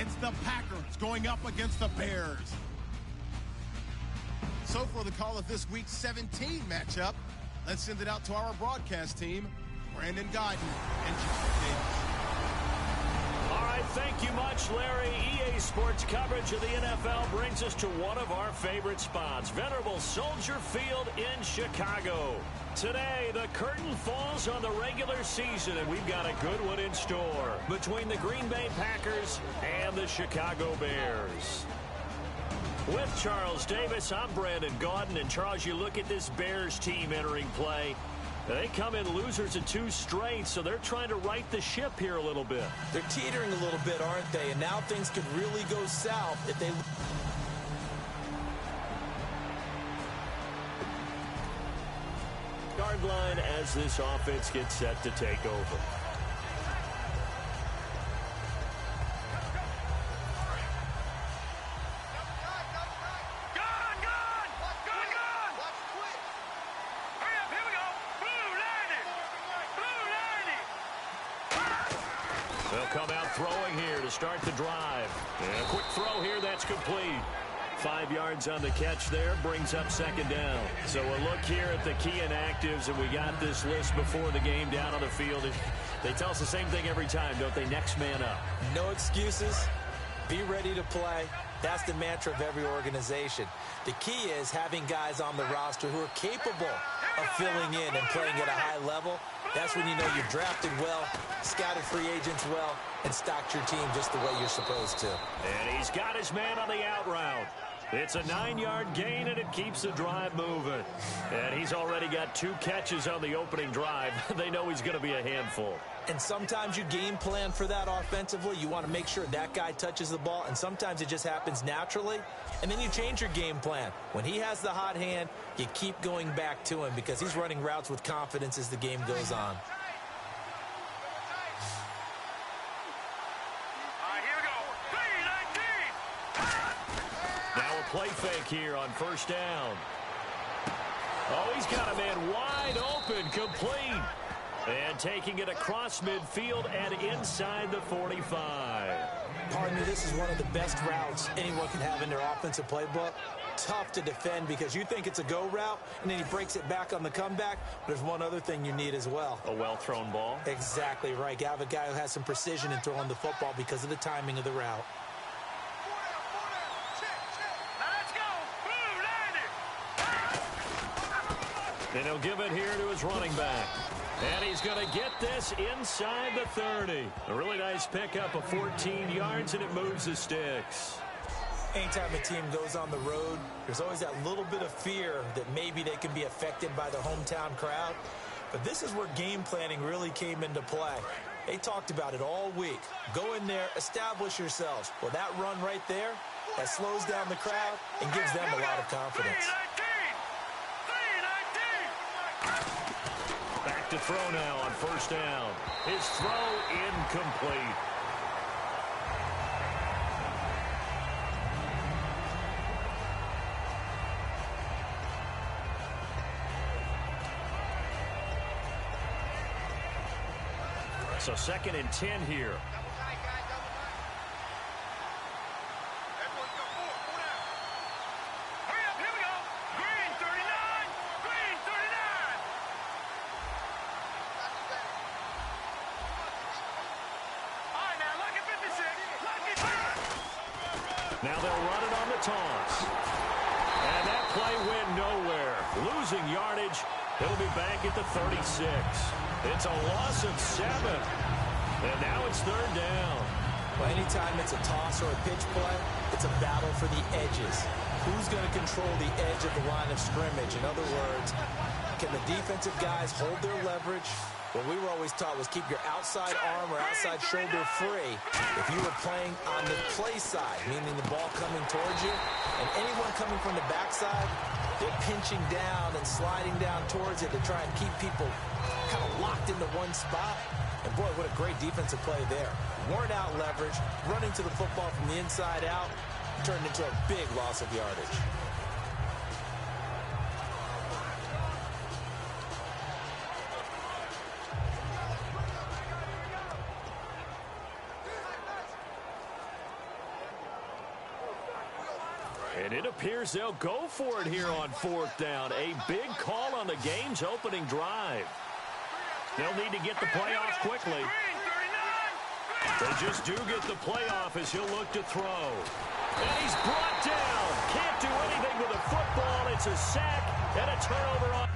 It's the Packers going up against the Bears. So for the call of this week's 17 matchup, let's send it out to our broadcast team, Brandon Godden and John Davis. All right, thank you much, Larry. EA Sports coverage of the NFL brings us to one of our favorite spots, venerable Soldier Field in Chicago. Today, the curtain falls on the regular season, and we've got a good one in store between the Green Bay Packers and the Chicago Bears. With Charles Davis, I'm Brandon Gaudin. And Charles, you look at this Bears team entering play. They come in losers of 2 straight, so they're trying to right the ship here a little bit. They're teetering a little bit, aren't they? And now things could really go south if they... Guard line as this offense gets set to take over. They'll come out throwing here to start the drive. And a quick throw here, that's complete. 5 yards on the catch there, brings up second down. So a look here at the key inactives, and we got this list before the game down on the field. They tell us the same thing every time, don't they? Next man up. No excuses. Be ready to play. That's the mantra of every organization. The key is having guys on the roster who are capable of filling in and playing at a high level. That's when you know you've drafted well, scouted free agents well, and stocked your team just the way you're supposed to. And he's got his man on the out route. It's a 9-yard gain, and it keeps the drive moving. And he's already got 2 catches on the opening drive. They know he's going to be a handful. And sometimes you game plan for that offensively. You want to make sure that guy touches the ball, and sometimes it just happens naturally. And then you change your game plan. When he has the hot hand, you keep going back to him because he's running routes with confidence as the game goes on. Play fake here on first down. Oh, he's got a man wide open, complete. And taking it across midfield and inside the 45. Pardon me, this is one of the best routes anyone can have in their offensive playbook. Tough to defend because you think it's a go route, and then he breaks it back on the comeback. There's one other thing you need as well. A well-thrown ball. Exactly right. You have a guy who has some precision in throwing the football because of the timing of the route. And he'll give it here to his running back. And he's going to get this inside the 30. A really nice pickup of 14 yards, and it moves the sticks. Anytime a team goes on the road, there's always that little bit of fear that maybe they can be affected by the hometown crowd. But this is where game planning really came into play. They talked about it all week. Go in there, establish yourselves. Well, that run right there, that slows down the crowd and gives them a lot of confidence. Back to throw now on first down. His throw incomplete. So 2nd and 10 here. Now they'll run it on the toss. And that play went nowhere. Losing yardage. It'll be back at the 36. It's a loss of 7. And now it's 3rd down. Well, anytime it's a toss or a pitch play, it's a battle for the edges. Who's going to control the edge of the line of scrimmage? In other words, can the defensive guys hold their leverage? What we were always taught was keep your outside arm or outside shoulder free if you were playing on the play side, meaning the ball coming towards you. And anyone coming from the backside, they're pinching down and sliding down towards it to try and keep people kind of locked into one spot. And boy, what a great defensive play there. Weren't out leverage, running to the football from the inside out, turned into a big loss of yardage. And it appears they'll go for it here on 4th down. A big call on the game's opening drive. They'll need to get the playoff quickly. They just do get the playoff as he'll look to throw. And he's brought down. Can't do anything with a football. It's a sack and a turnover on.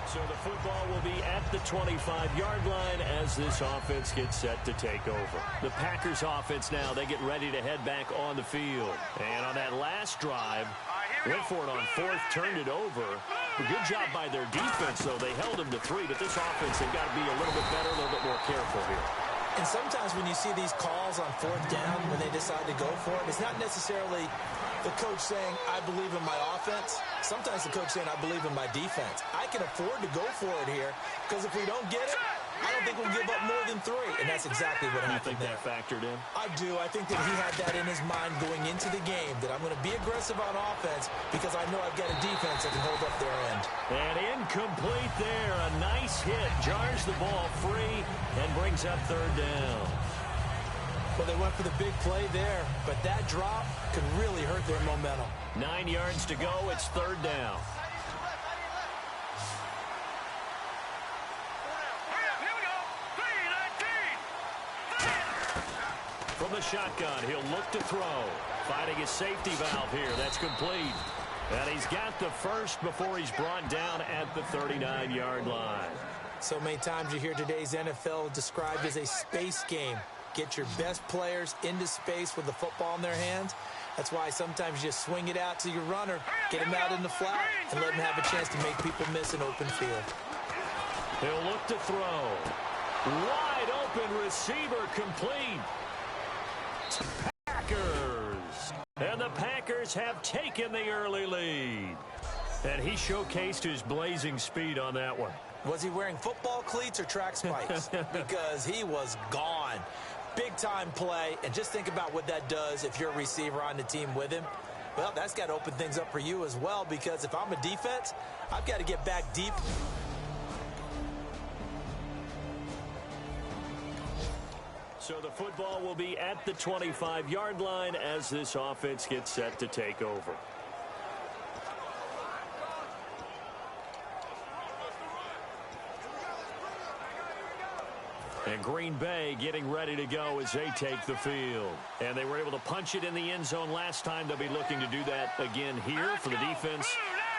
So the football will be at the 25-yard line as this offense gets set to take over. The Packers offense now, they get ready to head back on the field. And on that last drive, went for it on 4th, turned it over. A good job by their defense, though. They held them to 3, but this offense, they've got to be a little bit better, a little bit more careful here. And sometimes when you see these calls on 4th down, when they decide to go for it, it's not necessarily the coach saying, I believe in my offense. Sometimes the coach saying, I believe in my defense. I can afford to go for it here because if we don't get it, I don't think we'll give up more than 3. And that's exactly what happened there. You think that factored in? I do. I think that he had that in his mind going into the game, that I'm going to be aggressive on offense because I know I've got a defense that can hold up their end. And incomplete there. A nice hit. Jars the ball free and brings up 3rd down. Well, they went for the big play there, but that drop could really hurt their momentum. 9 yards to go. It's 3rd down. From the shotgun, he'll look to throw. Finding his safety valve here. That's complete. And he's got the first before he's brought down at the 39-yard line. So many times you hear today's NFL described as a space game. Get your best players into space with the football in their hands. That's why sometimes you just swing it out to your runner, get him out in the flat, and let him have a chance to make people miss an open field. He'll look to throw. Wide open receiver complete. Packers. And the Packers have taken the early lead. And he showcased his blazing speed on that one. Was he wearing football cleats or track spikes? Because he was gone. Big-time play, and just think about what that does if you're a receiver on the team with him. Well, that's got to open things up for you as well, because if I'm a defense, I've got to get back deep. So the football will be at the 25-yard line as this offense gets set to take over. And Green Bay getting ready to go as they take the field. And they were able to punch it in the end zone last time. They'll be looking to do that again here for the defense.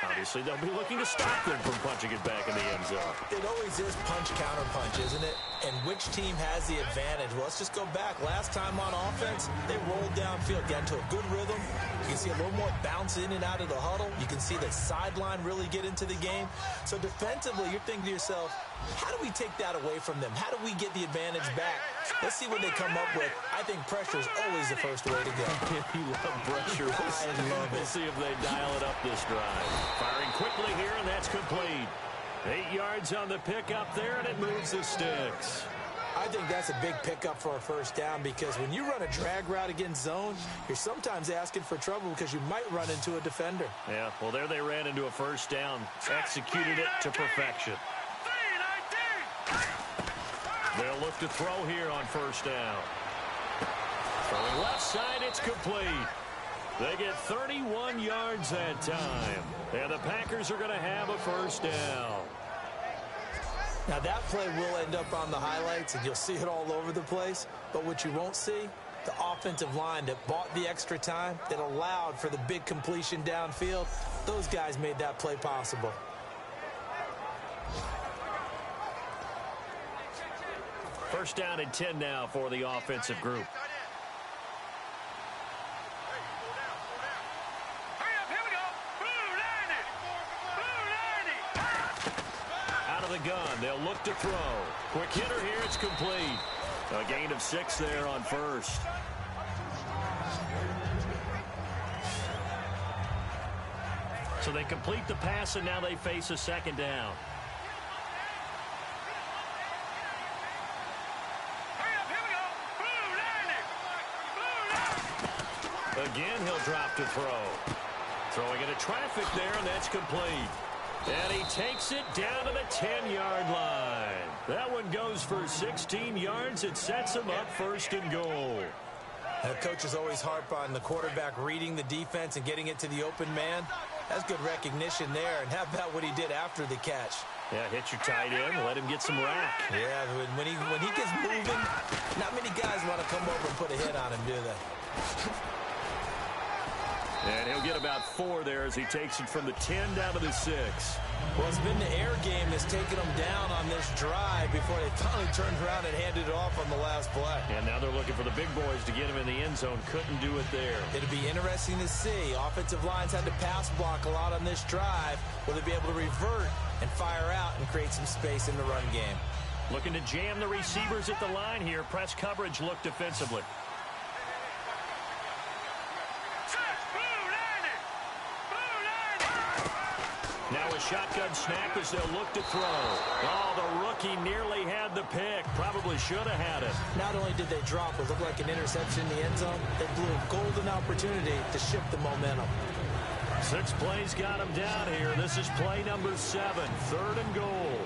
Obviously, they'll be looking to stop them from punching it back in the end zone. It always is punch-counter-punch, isn't it? And which team has the advantage? Well, let's just go back. Last time on offense, they rolled downfield, got into a good rhythm. You can see a little more bounce in and out of the huddle. You can see the sideline really get into the game. So defensively, you're thinking to yourself, how do we take that away from them? How do we get the advantage back? Let's see what they come up with. I think pressure is always the first way to go. You love pressure. We'll see if they dial it up this drive. Firing quickly here, and that's complete. 8 yards on the pickup there, and it moves the sticks. I think that's a big pickup for a first down because when you run a drag route against zone, you're sometimes asking for trouble because you might run into a defender. Yeah, well, there they ran into a first down. Executed it to perfection. They'll look to throw here on first down. Throwing left side, it's complete. They get 31 yards that time. And the Packers are going to have a first down. Now that play will end up on the highlights, and you'll see it all over the place. But what you won't see, the offensive line that bought the extra time, that allowed for the big completion downfield, those guys made that play possible. First down and 10 now for the offensive group. Out of the gun, they'll look to throw. Quick hitter here, it's complete. A gain of 6 there on first. So they complete the pass, and now they face a second down. Again, he'll drop to throw. Throwing into traffic there, and that's complete. And he takes it down to the 10-yard line. That one goes for 16 yards. It sets him up first and goal. The coaches always harp on the quarterback reading the defense and getting it to the open man. That's good recognition there. And how about what he did after the catch? Yeah, hit your tight end, let him get some rack. Yeah, when he gets moving, not many guys want to come over and put a hit on him, do they? And he'll get about 4 there as he takes it from the 10 down to the 6. Well, it's been the air game that's taken them down on this drive before they finally turned around and handed it off on the last play. And now they're looking for the big boys to get him in the end zone. Couldn't do it there. It'll be interesting to see. Offensive lines had to pass block a lot on this drive. Will they be able to revert and fire out and create some space in the run game? Looking to jam the receivers at the line here. Press coverage look defensively. Now a shotgun snap as they'll look to throw. Oh, the rookie nearly had the pick. Probably should have had it. Not only did they drop what looked like an interception in the end zone, they blew a golden opportunity to shift the momentum. 6 plays got him down here. This is play number 7, 3rd and goal.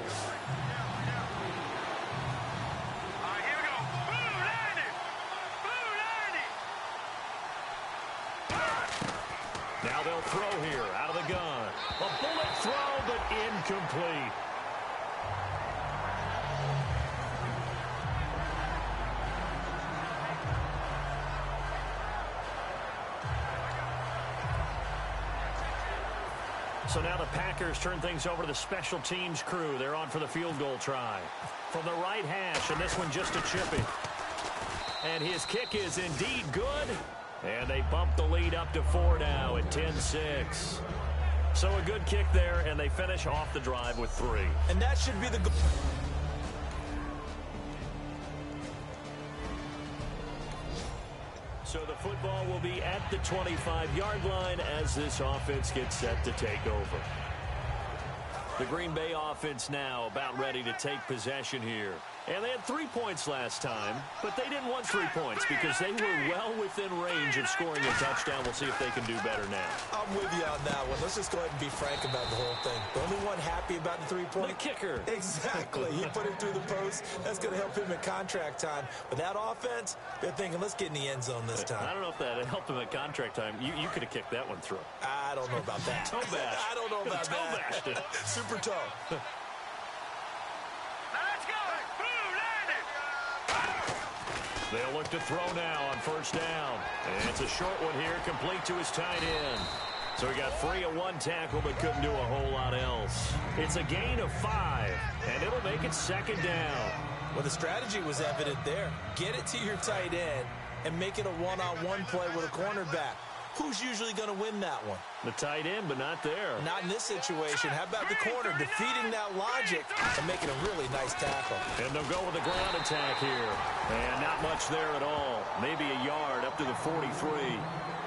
Now they'll throw here out of the gun. A bullet throw, but incomplete. So now the Packers turn things over to the special teams crew. They're on for the field goal try. From the right hash, and this one just a chippy. And his kick is indeed good. And they bump the lead up to 4 now at 10-6. So a good kick there, and they finish off the drive with 3. And that should be the goal. So the football will be at the 25-yard line as this offense gets set to take over. The Green Bay offense now about ready to take possession here. And they had 3 points last time, but they didn't want 3 points because they were well within range of scoring a touchdown. We'll see if they can do better now. I'm with you on that one. Let's just go ahead and be frank about the whole thing. The only one happy about the 3-point. The kicker. Exactly. He put it through the post. That's going to help him in contract time. But that offense, they're thinking, let's get in the end zone this time. I don't know if that helped him at contract time. You could have kicked that one through. I don't know about that. Toe bash. I don't know about toe that. Bashed it. Super toe. They'll look to throw now on 1st down. And it's a short one here, complete to his tight end. So he got free of 1 tackle, but couldn't do a whole lot else. It's a gain of 5, and it'll make it 2nd down. Well, the strategy was evident there. Get it to your tight end and make it a one-on-one play with a cornerback. Who's usually going to win that one? The tight end, but not there. Not in this situation. How about the corner defeating that logic and making a really nice tackle? And they'll go with a ground attack here. And not much there at all. Maybe a yard up to the 43.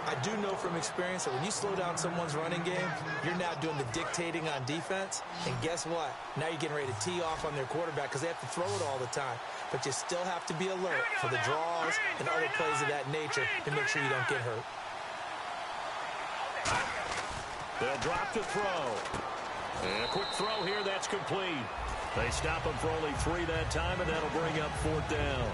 I do know from experience that when you slow down someone's running game, you're now doing the dictating on defense. And guess what? Now you're getting ready to tee off on their quarterback because they have to throw it all the time. But you still have to be alert for the draws and other plays of that nature to make sure you don't get hurt. They'll drop to throw. And a quick throw here, that's complete. They stop him for only 3 that time, and that'll bring up 4th down.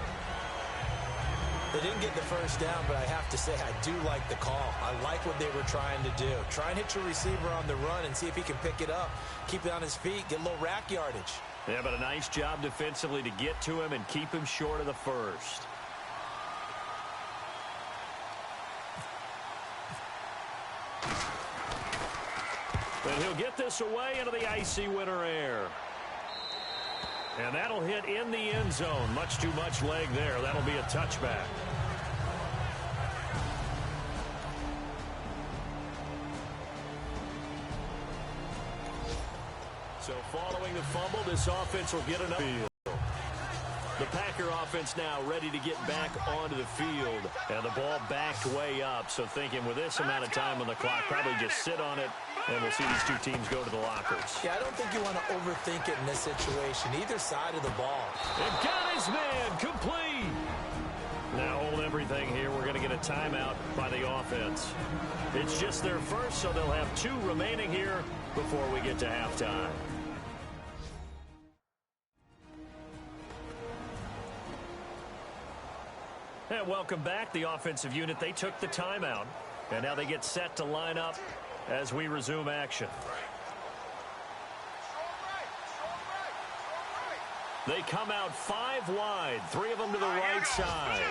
They didn't get the 1st down, but I have to say I do like the call. I like what they were trying to do. Try and hit your receiver on the run and see if he can pick it up, keep it on his feet, get a little rack yardage. Yeah, but a nice job defensively to get to him and keep him short of the 1st. And he'll get this away into the icy winter air. And that'll hit in the end zone. Much too much leg there. That'll be a touchback. So following the fumble, this offense will get another field. The Packer offense now ready to get back onto the field. And the ball backed way up. So thinking with this amount of time on the clock, probably just sit on it. And we'll see these 2 teams go to the lockers. Yeah, I don't think you want to overthink it in this situation. Either side of the ball. And got his man complete. Now hold everything here. We're going to get a timeout by the offense. It's just their first, so they'll have 2 remaining here before we get to halftime. And welcome back, the offensive unit. They took the timeout, and now they get set to line up as we resume action. They come out 5 wide, 3 of them to the right side.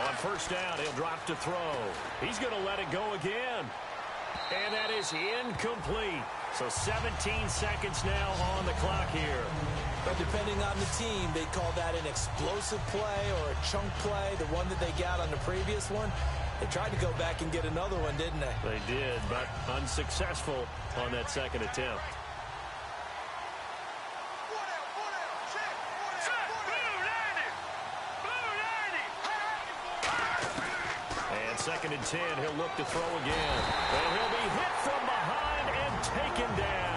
On first down, he'll drop to throw. He's going to let it go again. And that is incomplete. So 17 seconds now on the clock here. But depending on the team, they call that an explosive play or a chunk play, the one that they got on the previous one. They tried to go back and get another one, didn't they? They did, but unsuccessful on that second attempt. And 2nd and 10, he'll look to throw again. And he'll be hit from behind and taken down.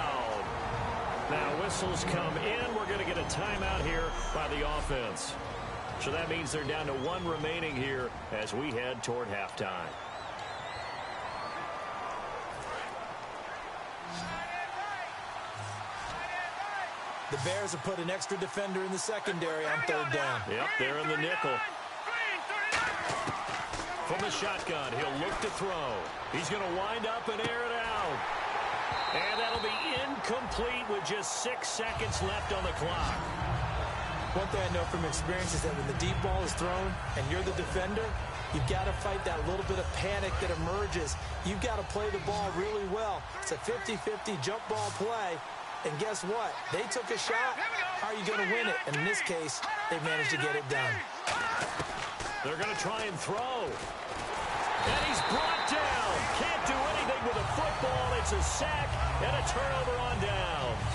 Now whistles come in. We're going to get a timeout here by the offense. So that means they're down to 1 remaining here as we head toward halftime. The Bears have put an extra defender in the secondary on 3rd down. Yep, they're in the nickel. From the shotgun, he'll look to throw. He's going to wind up and air it out. And that'll be incomplete with just 6 seconds left on the clock. One thing I know from experience is that when the deep ball is thrown and you're the defender, you've got to fight that little bit of panic that emerges. You've got to play the ball really well. It's a 50-50 jump ball play. And guess what? They took a shot. How are you going to win it? And in this case, they managed to get it done. They're going to try and throw. And he's brought down. Can't do anything with a football. It's a sack and a turnover on downs.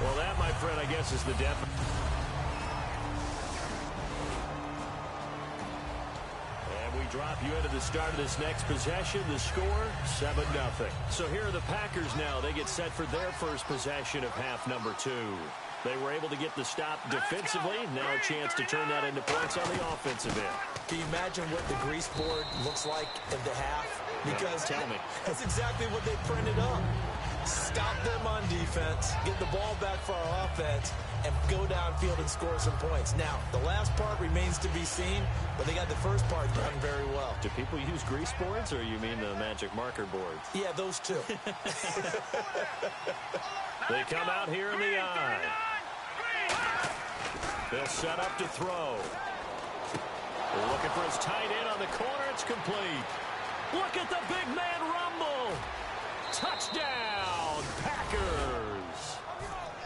Well, that, my friend, I guess is the difference. And we drop you into the start of this next possession. The score, 7-0. So here are the Packers now. They get set for their first possession of half number 2. They were able to get the stop defensively. Now a chance to turn that into points on the offensive end. Can you imagine what the grease board looks like at the half? Because tell me. That's exactly what they printed up. Stop them on defense, get the ball back for our offense, and go downfield and score some points. Now, the last part remains to be seen, but they got the first part done very well. Do people use grease boards, or you mean the magic marker boards? Yeah, those two. They come out here in the eye. They'll set up to throw. They're looking for his tight end on the corner. It's complete. Look at the big man rumble. Touchdown, Packers.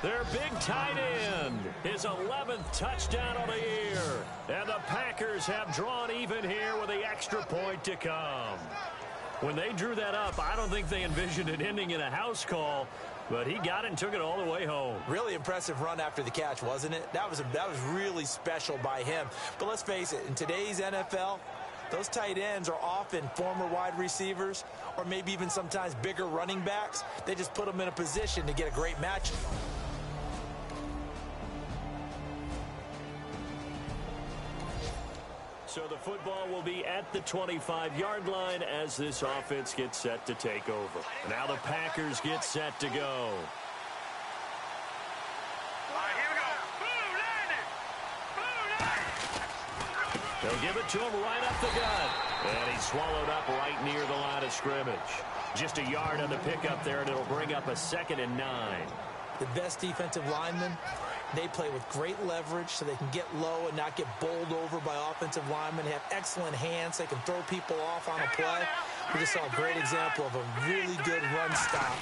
Their big tight end, his 11th touchdown of the year. And the Packers have drawn even here with the extra point to come. When they drew that up, I don't think they envisioned it ending in a house call, but he got it and took it all the way home. Really impressive run after the catch, wasn't it? That was really special by him. But let's face it, in today's NFL, those tight ends are often former wide receivers or maybe even sometimes bigger running backs. They just put them in a position to get a great match. So the football will be at the 25-yard line as this offense gets set to take over. Now the Packers get set to go. They'll give it to him right up the gut. And he's swallowed up right near the line of scrimmage. Just a yard on the pickup there, and it'll bring up a 2nd and 9. The best defensive linemen, they play with great leverage so they can get low and not get bowled over by offensive linemen. They have excellent hands. They can throw people off on a play. We just saw a great example of a really good run stop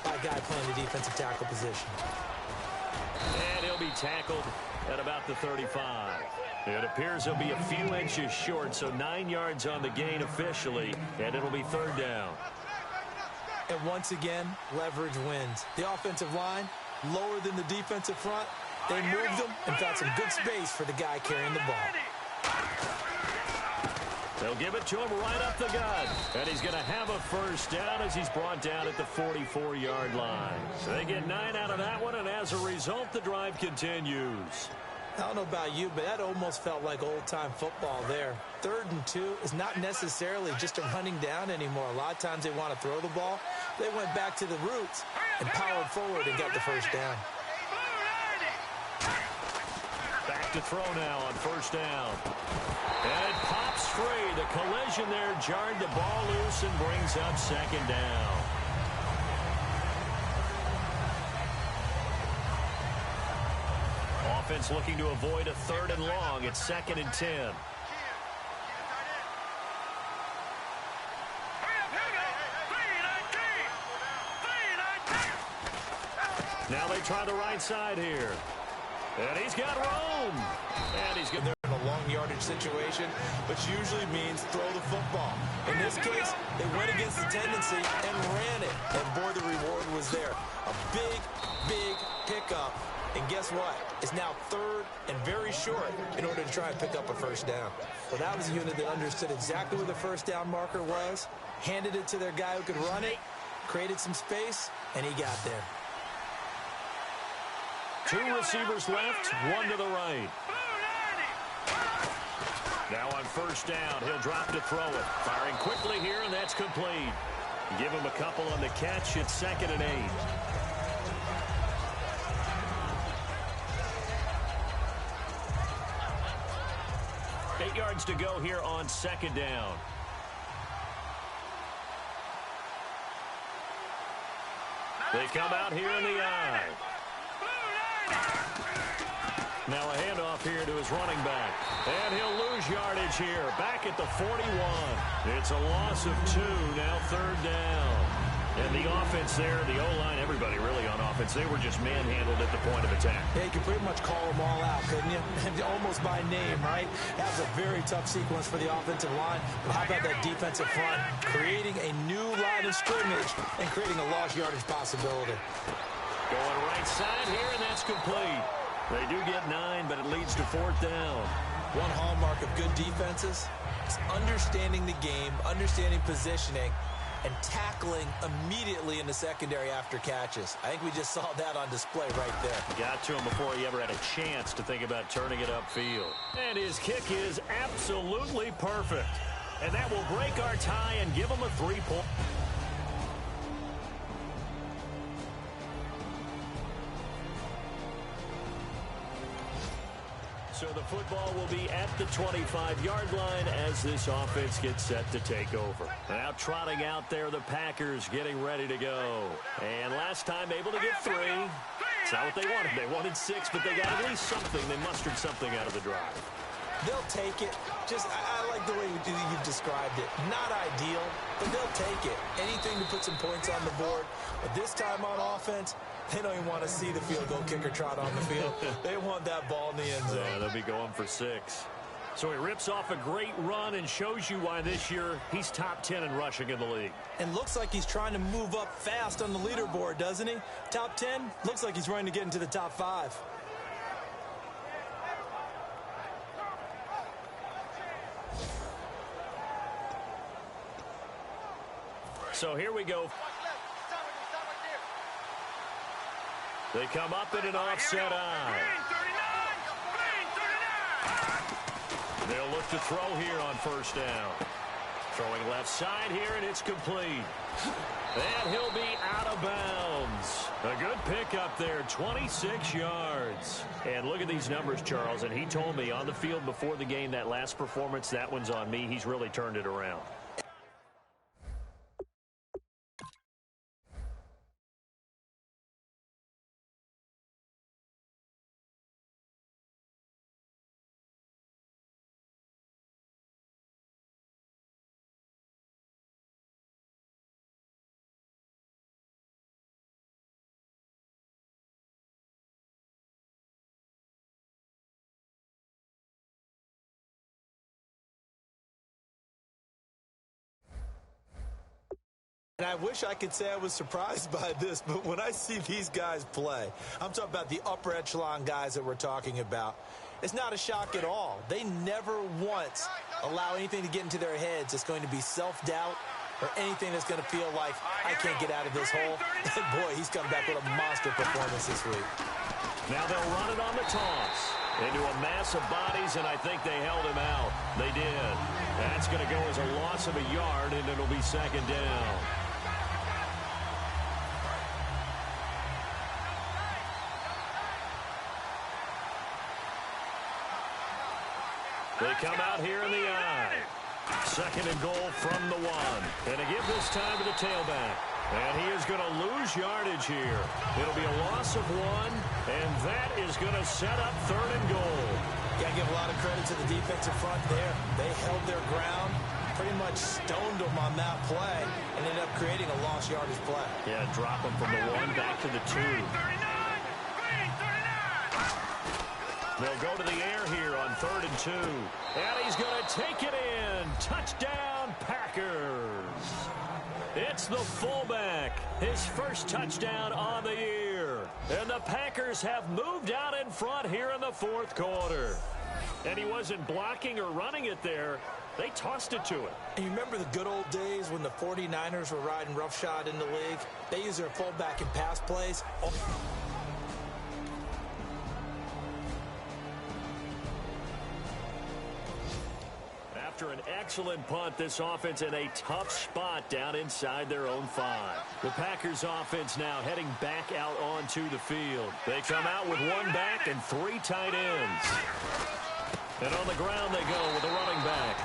by a guy playing the defensive tackle position. And he'll be tackled at about the 35. It appears he'll be a few inches short, so 9 yards on the gain officially, and it'll be 3rd down. And once again, leverage wins. The offensive line, lower than the defensive front, they moved them and found some good space for the guy carrying the ball. They'll give it to him right up the gut. And he's going to have a first down as he's brought down at the 44-yard line. So they get 9 out of that one, and as a result, the drive continues. I don't know about you, but that almost felt like old-time football there. 3rd and 2 is not necessarily just a running down anymore. A lot of times they want to throw the ball. They went back to the roots and powered forward and got the first down. Back to throw now on first down. And it pops free. The collision there jarred the ball loose and brings up second down. Offense looking to avoid a 3rd and long. It's 2nd and 10. Now they try the right side here. And he's got room. And he's good there in a long yardage situation, which usually means throw the football. In this case, they went against the tendency and ran it. And boy, the reward was there. A big, big pickup. And guess what? It's now 3rd and very short in order to try and pick up a first down. Well, that was a unit that understood exactly where the first down marker was, handed it to their guy who could run it, created some space, and he got there. 2 receivers left, 1 to the right. Now on first down, he'll drop to throw it. Firing quickly here, and that's complete. Give him a couple on the catch. It's 2nd and 8. Eight yards to go here on 2nd down. They come out here in the eye. Now a handoff here to his running back. And he'll lose yardage here. Back at the 41. It's a loss of 2. Now 3rd down. And the offense there, the O-line, everybody really on offense, they were just manhandled at the point of attack. Yeah, you could pretty much call them all out, couldn't you? Almost by name, right? That was a very tough sequence for the offensive line. But how about that defensive front? Creating a new line of scrimmage and creating a lost yardage possibility. Going right side here, and that's complete. They do get 9, but it leads to 4th down. One hallmark of good defenses is understanding the game, understanding positioning, and tackling immediately in the secondary after catches. I think we just saw that on display right there. Got to him before he ever had a chance to think about turning it upfield. And his kick is absolutely perfect. And that will break our tie and give him a 3-point. So the football will be at the 25-yard line as this offense gets set to take over. Now trotting out there, the Packers getting ready to go. And last time able to get 3. It's not what they wanted. They wanted 6, but they got at least something. They mustered something out of the drive. They'll take it. I like the way you've described it. Not ideal, but they'll take it. Anything to put some points on the board. But this time on offense, they don't even want to see the field goal kicker trot on the field. They want that ball in the end zone. Yeah, they'll be going for 6. So he rips off a great run and shows you why this year he's top 10 in rushing in the league. And looks like he's trying to move up fast on the leaderboard, doesn't he? Top 10, looks like he's running to get into the top 5. So here we go. They come up in an offset eye. They'll look to throw here on first down. Throwing left side here, and it's complete. And he'll be out of bounds. A good pickup there, 26 yards. And look at these numbers, Charles. And he told me on the field before the game, that last performance, that one's on me. He's really turned it around. And I wish I could say I was surprised by this, but when I see these guys play, I'm talking about the upper echelon guys that we're talking about, it's not a shock at all. They never once allow anything to get into their heads that's going to be self-doubt or anything that's going to feel like, I can't get out of this hole. And boy, he's come back with a monster performance this week. Now they'll run it on the toss into a mass of bodies, and I think they held him out. They did. That's going to go as a loss of a yard, and it'll be second down. They come out here in the I. Second and goal from the 1. And to give this time to the tailback. And he is going to lose yardage here. It'll be a loss of 1, and that is going to set up third and goal. Got to give a lot of credit to the defensive front there. They held their ground, pretty much stoned them on that play, and ended up creating a lost yardage play. Yeah, drop them from the 1 back to the 2. They'll go to the air here on 3rd and 2. And he's going to take it in. Touchdown, Packers. It's the fullback, his first touchdown on the year. And the Packers have moved out in front here in the 4th quarter. And he wasn't blocking or running it there. They tossed it to him. And you remember the good old days when the 49ers were riding roughshod in the league? They used their fullback in pass plays. After an excellent punt, this offense in a tough spot down inside their own 5. The Packers offense now heading back out onto the field. They come out with 1 back and 3 tight ends. And on the ground they go with a running back.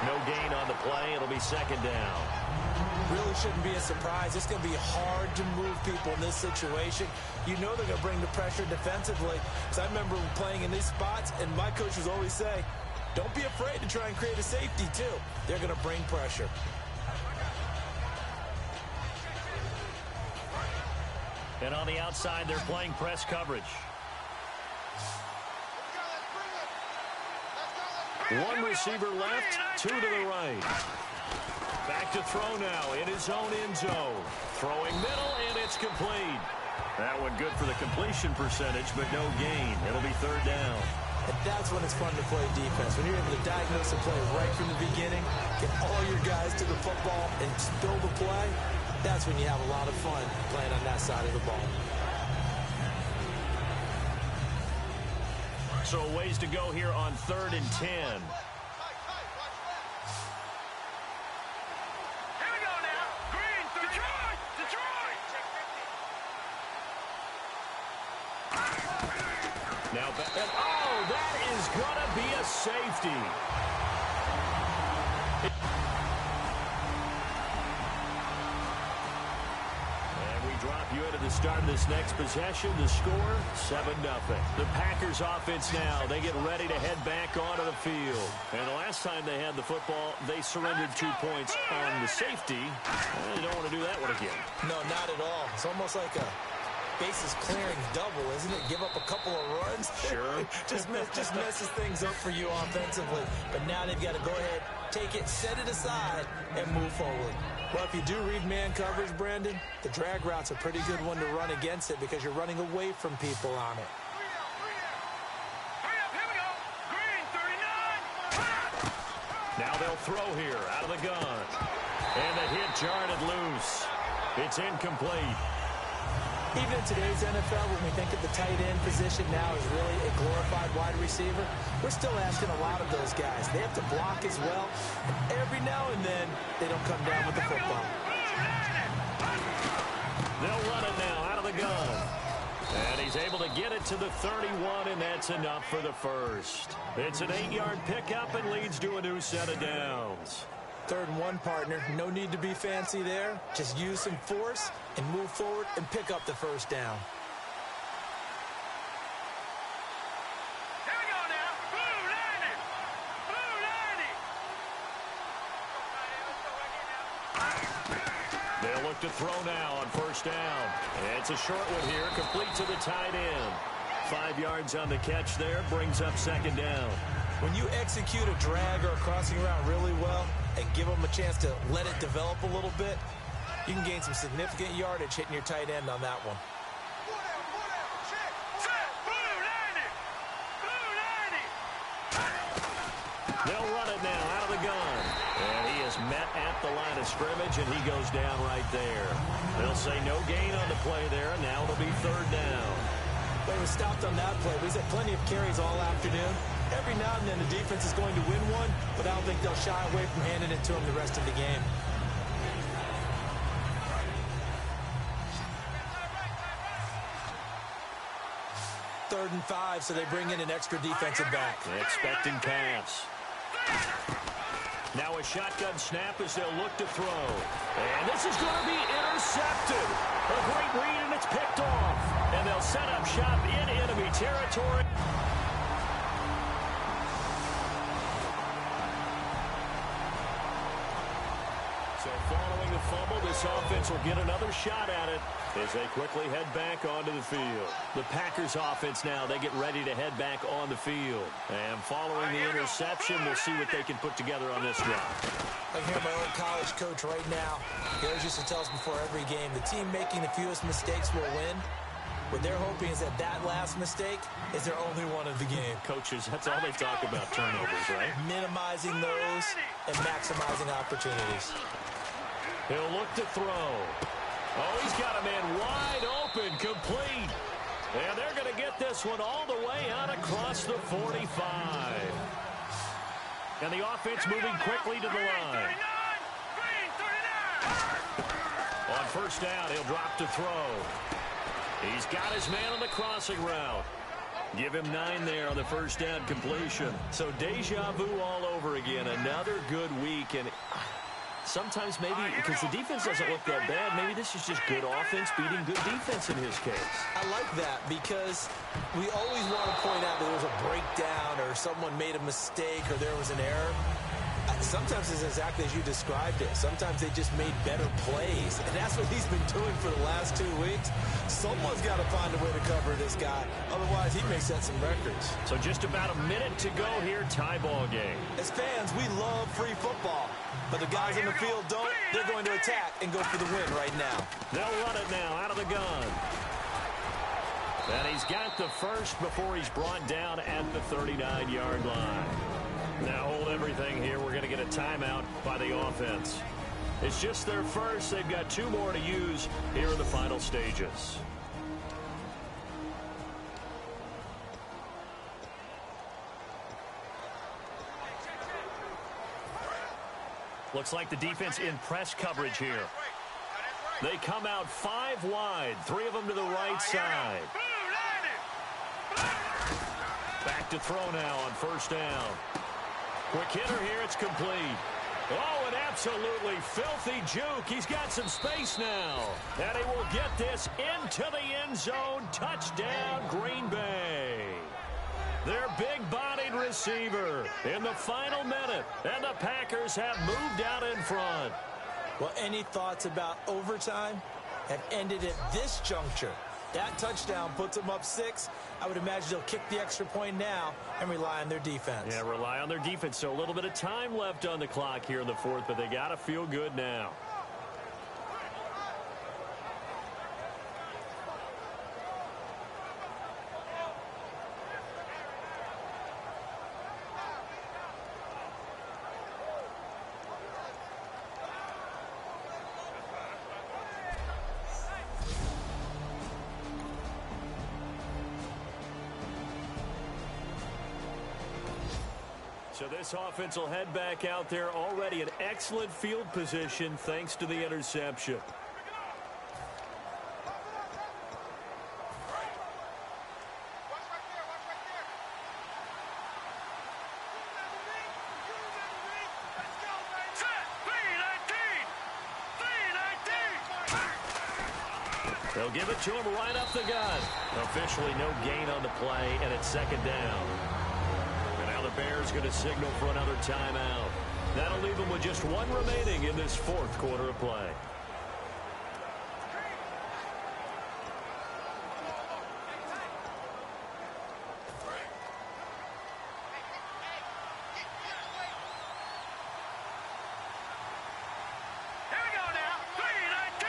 No gain on the play. It'll be 2nd down. Really shouldn't be a surprise. It's going to be hard to move people in this situation. You know they're going to bring the pressure defensively. Because I remember playing in these spots, and my coach would always say, don't be afraid to try and create a safety, too. They're going to bring pressure. And on the outside, they're playing press coverage. 1 receiver left, 2 to the right. Back to throw now in his own end zone. Throwing middle, and it's complete. That one good for the completion percentage, but no gain. It'll be 3rd down. And that's when it's fun to play defense. When you're able to diagnose a play right from the beginning, get all your guys to the football and spill the play, that's when you have a lot of fun playing on that side of the ball. So a ways to go here on 3rd and 10. Now, and oh, that is going to be a safety. And we drop you into the start of this next possession. The score, 7-0. The Packers offense now, they get ready to head back onto the field. And the last time they had the football, they surrendered 2 points on the safety. They don't want to do that one again. No, not at all. It's almost like a bases clearing double, isn't it? Give up a couple of runs. Sure. just messes things up for you offensively. But now they've got to go ahead, take it, set it aside, and move forward. Well, if you do read man coverage, Brandon, the drag route's a pretty good one to run against it because you're running away from people on it. Now they'll throw here out of the gun. And the hit jarred it loose. It's incomplete. Even in today's NFL, when we think of the tight end position now as really a glorified wide receiver, we're still asking a lot of those guys. They have to block as well. And every now and then, they don't come down with the football. They'll run it now out of the gun. And he's able to get it to the 31, and that's enough for the first. It's an 8-yard pickup and leads to a new set of downs. 3rd and 1, partner. No need to be fancy there. Just use some force and move forward and pick up the first down. Here we go now. Blue 90. They'll look to throw now on 1st down. It's a short one here, complete to the tight end. 5 yards on the catch there, brings up 2nd down. When you execute a drag or a crossing route really well and give them a chance to let it develop a little bit, you can gain some significant yardage hitting your tight end on that one. They'll run it now out of the gun. And he is met at the line of scrimmage, and he goes down right there. They'll say no gain on the play there, and now it'll be 3rd down. They were stopped on that play. We've had plenty of carries all afternoon. Every now and then the defense is going to win one, but I don't think they'll shy away from handing it to them the rest of the game. Third and 5, so they bring in an extra defensive back. Expecting pass. Now a shotgun snap as they'll look to throw. And this is going to be intercepted. A great read, and it's picked off. And they'll set up shop in enemy territory. So following the fumble, this offense will get another shot at it as they quickly head back onto the field. The Packers offense now, they get ready to head back on the field. And following the interception, we'll see what they can put together on this drive. I hear my old college coach right now. He always used to tell us before every game, the team making the fewest mistakes will win. What they're hoping is that last mistake is their only one of the game. Coaches, that's all they talk about, turnovers, right? Minimizing those and maximizing opportunities. He'll look to throw. Oh, he's got a man wide open, complete. And they're going to get this one all the way out across the 45. And the offense moving quickly to the line. On first down, he'll drop to throw. He's got his man on the crossing route. Give him 9 there on the first down completion. So deja vu all over again. Another good week. And sometimes maybe, because the defense doesn't look that bad, maybe this is just good offense beating good defense in his case. I like that because we always want to point out that there was a breakdown or someone made a mistake or there was an error. Sometimes it's exactly as you described it. Sometimes they just made better plays. And that's what he's been doing for the last 2 weeks. Someone's got to find a way to cover this guy. Otherwise, he may set some records. So just about a minute to go here, tie ball game. As fans, we love free football. But the guys in the field don't. They're going to attack and go for the win right now. They'll run it now out of the gun. And he's got the first before he's brought down at the 39-yard line. Now hold everything here. We're going to get a timeout by the offense. It's just their first. They've got 2 more to use here in the final stages. Looks like the defense in press coverage here. They come out 5 wide, 3 of them to the right side. Back to throw now on first down. Quick hitter here, it's complete. Oh, an absolutely filthy juke. He's got some space now. And he will get this into the end zone. Touchdown, Green Bay. Their big-bodied receiver in the final minute. And the Packers have moved out in front. Well, any thoughts about overtime have ended at this juncture. That touchdown puts them up 6. I would imagine they'll kick the extra point now and rely on their defense. Yeah, rely on their defense. So a little bit of time left on the clock here in the 4th, but they got to feel good now. So this offense will head back out there, already in excellent field position thanks to the interception. They'll give it to him right up the gut. Officially no gain on the play, and it's second down. The Bears going to signal for another timeout. That'll leave them with just 1 remaining in this 4th quarter of play. Here we go now. 3-19.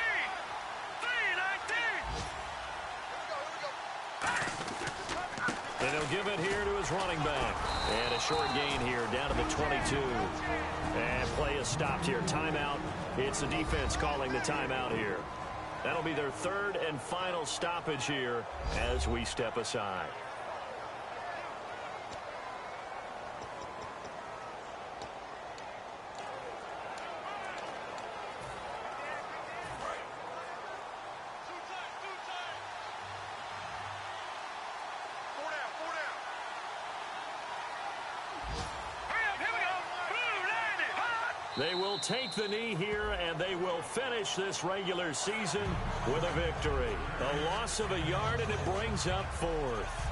And he'll give it here to his running back. And a short gain here down to the 22. And play is stopped here. Timeout. It's the defense calling the timeout here. That'll be their 3rd and final stoppage here as we step aside. They will take the knee here, and they will finish this regular season with a victory. A loss of a yard, and it brings up 4th.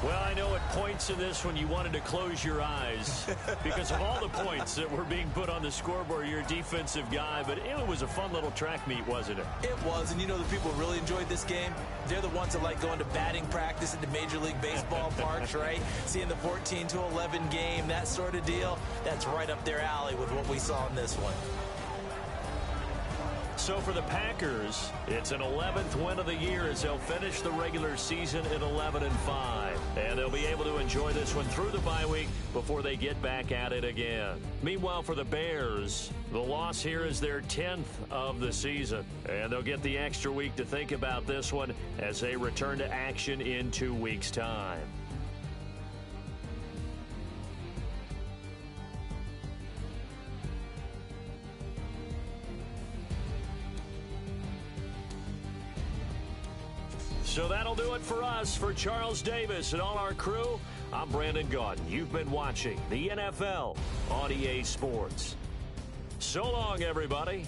Well, I know at points in this when you wanted to close your eyes because of all the points that were being put on the scoreboard. You're a defensive guy, but it was a fun little track meet, wasn't it? It was, and you know the people who really enjoyed this game? They're the ones that like going to batting practice at the Major League Baseball parks, right? Seeing the 14-11 game, that sort of deal. That's right up their alley with what we saw in this one. So for the Packers, it's an 11th win of the year as they'll finish the regular season at 11-5. And they'll be able to enjoy this one through the bye week before they get back at it again. Meanwhile, for the Bears, the loss here is their 10th of the season. And they'll get the extra week to think about this one as they return to action in 2 weeks' time. So that'll do it for us. For Charles Davis and all our crew, I'm Brandon Gaudin. You've been watching the NFL on EA Sports. So long, everybody.